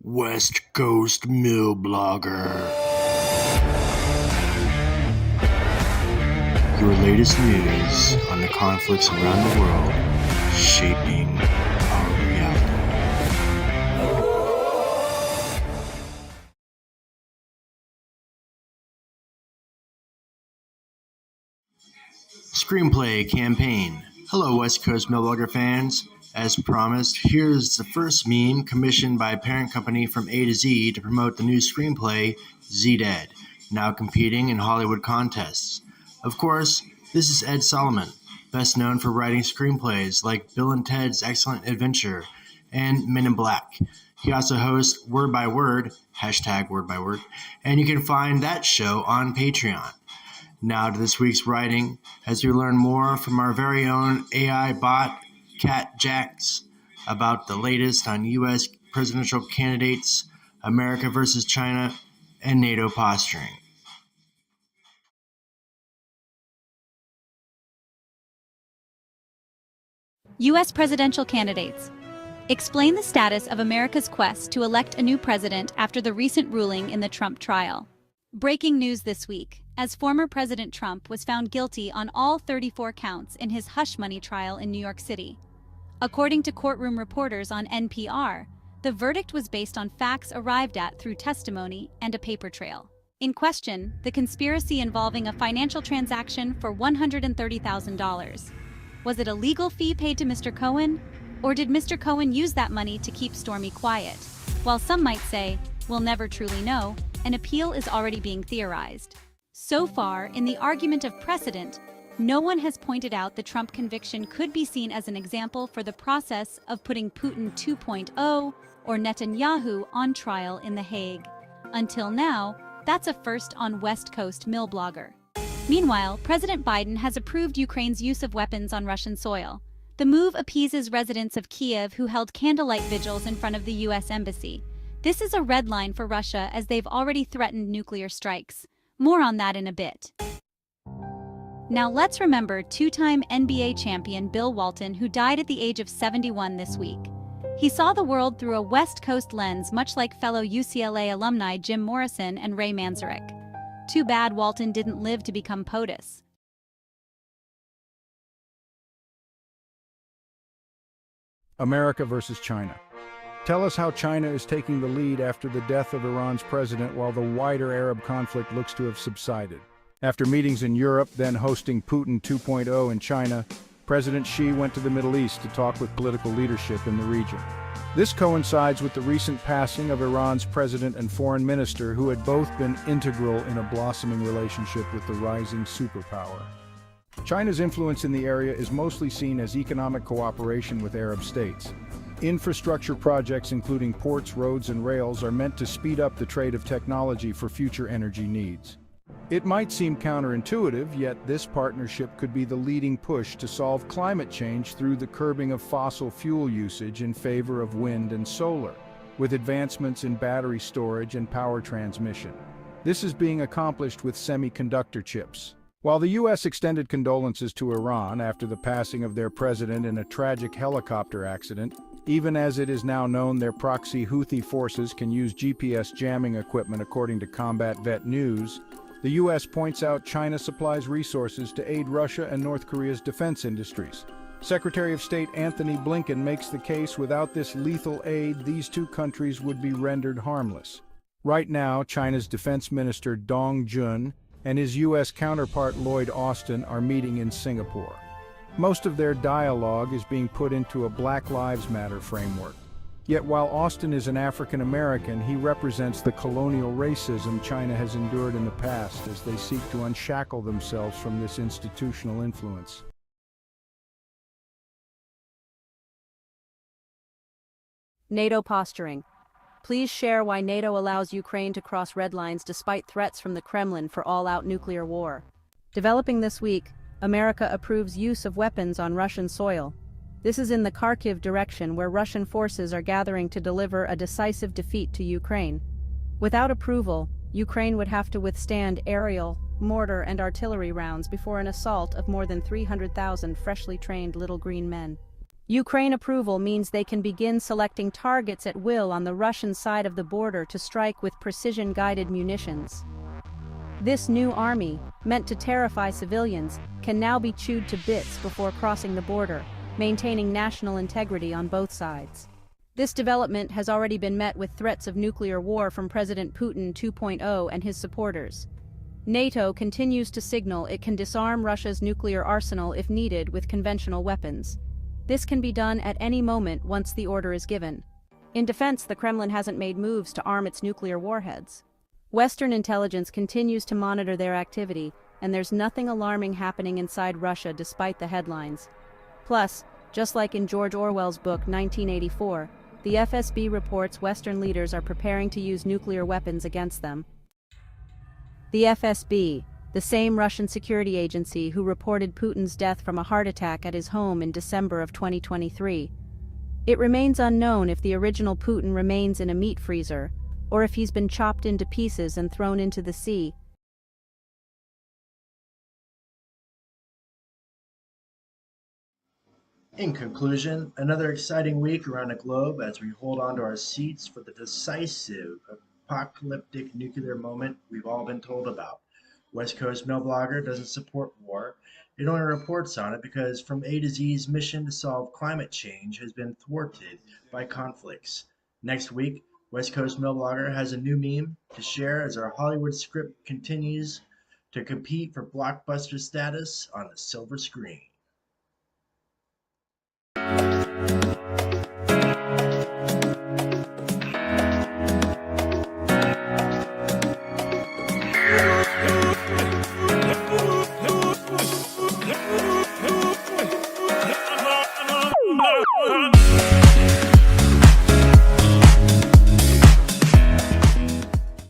West Coast Milblogger. Your latest news on the conflicts around the world shaping our reality. Screenplay campaign. Hello, West Coast Milblogger fans. As promised, here's the first meme commissioned by a parent company from A to Z to promote the new screenplay, Z-Dead, now competing in Hollywood contests. Of course, this is Ed Solomon, best known for writing screenplays like Bill and Ted's Excellent Adventure and Men in Black. He also hosts Word by Word, #WordByWord, and you can find that show on Patreon. Now to this week's writing, as we learn more from our very own AI bot, Cat Jax, about the latest on U.S. presidential candidates, America versus China, and NATO posturing. U.S. presidential candidates. Explain the status of America's quest to elect a new president after the recent ruling in the Trump trial. Breaking news this week, as former President Trump was found guilty on all 34 counts in his hush money trial in New York City. According to courtroom reporters on NPR, the verdict was based on facts arrived at through testimony and a paper trail. In question, the conspiracy involving a financial transaction for $130,000. Was it a legal fee paid to Mr. Cohen? Or did Mr. Cohen use that money to keep Stormy quiet? While some might say, we'll never truly know, an appeal is already being theorized. So far, in the argument of precedent, no one has pointed out the Trump conviction could be seen as an example for the process of putting Putin 2.0 or Netanyahu on trial in The Hague. Until now, that's a first on West Coast Milblogger. Meanwhile, President Biden has approved Ukraine's use of weapons on Russian soil. The move appeases residents of Kiev who held candlelight vigils in front of the U.S. Embassy. This is a red line for Russia as they've already threatened nuclear strikes. More on that in a bit. Now let's remember two-time NBA champion Bill Walton, who died at the age of 71 this week. He saw the world through a West Coast lens, much like fellow UCLA alumni Jim Morrison and Ray Manzarek. Too bad Walton didn't live to become POTUS. America versus China. Tell us how China is taking the lead after the death of Iran's president while the wider Arab conflict looks to have subsided. After meetings in Europe, then hosting Putin 2.0 in China, President Xi went to the Middle East to talk with political leadership in the region. This coincides with the recent passing of Iran's president and foreign minister, who had both been integral in a blossoming relationship with the rising superpower. China's influence in the area is mostly seen as economic cooperation with Arab states. Infrastructure projects including ports, roads, and rails are meant to speed up the trade of technology for future energy needs. It might seem counterintuitive, yet this partnership could be the leading push to solve climate change through the curbing of fossil fuel usage in favor of wind and solar, with advancements in battery storage and power transmission. This is being accomplished with semiconductor chips. While the U.S. extended condolences to Iran after the passing of their president in a tragic helicopter accident, even as it is now known their proxy Houthi forces can use GPS jamming equipment according to Combat Vet News, the U.S. points out China supplies resources to aid Russia and North Korea's defense industries. Secretary of State Anthony Blinken makes the case without this lethal aid, these two countries would be rendered harmless. Right now, China's Defense Minister Dong Jun and his U.S. counterpart Lloyd Austin are meeting in Singapore. Most of their dialogue is being put into a Black Lives Matter framework. Yet while Austin is an African American, he represents the colonial racism China has endured in the past as they seek to unshackle themselves from this institutional influence. NATO posturing. Please share why NATO allows Ukraine to cross red lines despite threats from the Kremlin for all-out nuclear war. Developing this week, America approves use of weapons on Russian soil. This is in the Kharkiv direction, where Russian forces are gathering to deliver a decisive defeat to Ukraine. Without approval, Ukraine would have to withstand aerial, mortar, and artillery rounds before an assault of more than 300,000 freshly trained little green men. Ukraine approval means they can begin selecting targets at will on the Russian side of the border to strike with precision-guided munitions. This new army, meant to terrify civilians, can now be chewed to bits before crossing the border, maintaining national integrity on both sides. This development has already been met with threats of nuclear war from President Putin 2.0 and his supporters. NATO continues to signal it can disarm Russia's nuclear arsenal if needed with conventional weapons. This can be done at any moment once the order is given. In defense, the Kremlin hasn't made moves to arm its nuclear warheads. Western intelligence continues to monitor their activity, and there's nothing alarming happening inside Russia despite the headlines. Plus, just like in George Orwell's book 1984, the FSB reports Western leaders are preparing to use nuclear weapons against them. The FSB, the same Russian security agency who reported Putin's death from a heart attack at his home in December of 2023. It remains unknown if the original Putin remains in a meat freezer, or if he's been chopped into pieces and thrown into the sea. In conclusion, another exciting week around the globe as we hold on to our seats for the decisive apocalyptic nuclear moment we've all been told about. West Coast Milblogger doesn't support war. It only reports on it because from A to Z's mission to solve climate change has been thwarted by conflicts. Next week, West Coast Milblogger has a new meme to share as our Hollywood script continues to compete for blockbuster status on the silver screen.